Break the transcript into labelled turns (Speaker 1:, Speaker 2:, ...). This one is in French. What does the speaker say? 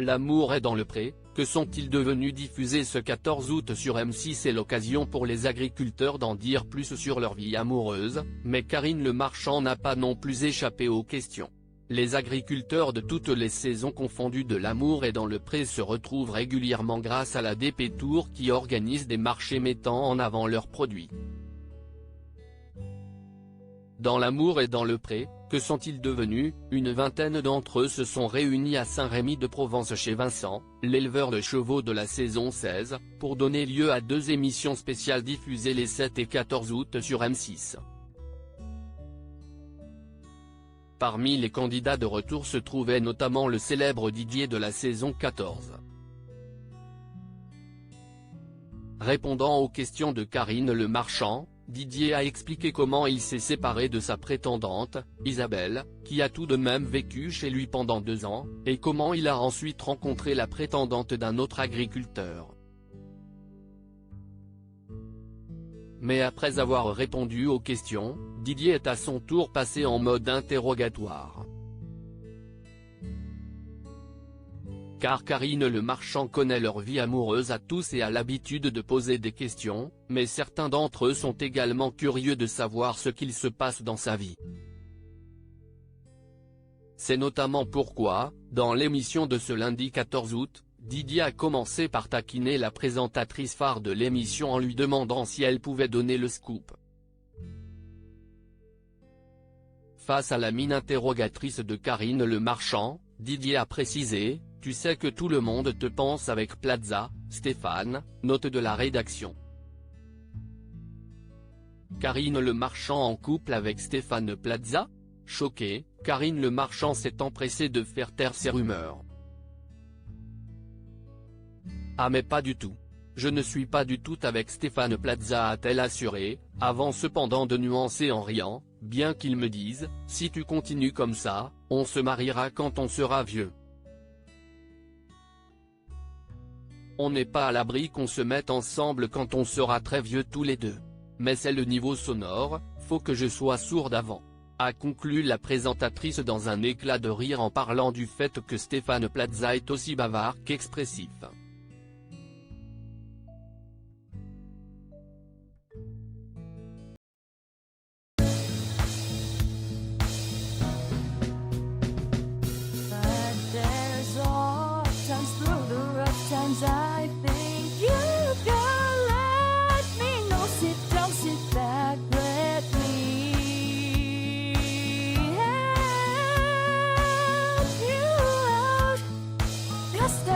Speaker 1: L'amour est dans le pré, que sont-ils devenus diffusés ce 14 août sur M6 est l'occasion pour les agriculteurs d'en dire plus sur leur vie amoureuse, mais Karine Le Marchand n'a pas non plus échappé aux questions. Les agriculteurs de toutes les saisons confondues de l'amour est dans le pré se retrouvent régulièrement grâce à la DP Tour qui organise des marchés mettant en avant leurs produits. Dans l'amour et dans le pré, que sont-ils devenus? Une vingtaine d'entre eux se sont réunis à Saint-Rémy-de-Provence chez Vincent, l'éleveur de chevaux de la saison 16, pour donner lieu à 2 émissions spéciales diffusées les 7 et 14 août sur M6. Parmi les candidats de retour se trouvait notamment le célèbre Didier de la saison 14. Répondant aux questions de Karine Le Marchand, Didier a expliqué comment il s'est séparé de sa prétendante, Isabelle, qui a tout de même vécu chez lui pendant 2 ans, et comment il a ensuite rencontré la prétendante d'un autre agriculteur. Mais après avoir répondu aux questions, Didier est à son tour passé en mode interrogatoire. Car Karine Le Marchand connaît leur vie amoureuse à tous et a l'habitude de poser des questions, mais certains d'entre eux sont également curieux de savoir ce qu'il se passe dans sa vie. C'est notamment pourquoi, dans l'émission de ce lundi 14 août, Didier a commencé par taquiner la présentatrice phare de l'émission en lui demandant si elle pouvait donner le scoop. Face à la mine interrogatrice de Karine Le Marchand, Didier a précisé: « Tu sais que tout le monde te pense avec Plaza, Stéphane », note de la rédaction. Karine Le Marchand en couple avec Stéphane Plaza? Choquée, Karine Le Marchand s'est empressée de faire taire ces rumeurs. « Ah mais pas du tout. Je ne suis pas du tout avec Stéphane Plaza », a-t-elle assuré, avant cependant de nuancer en riant, bien qu'il me dise: « Si tu continues comme ça, on se mariera quand on sera vieux. On n'est pas à l'abri qu'on se mette ensemble quand on sera très vieux tous les deux. Mais c'est le niveau sonore, faut que je sois sourde avant », a conclu la présentatrice dans un éclat de rire en parlant du fait que Stéphane Plaza est aussi bavard qu'expressif.
Speaker 2: I think you can let me know. Sit down, sit back, let me help you out. Just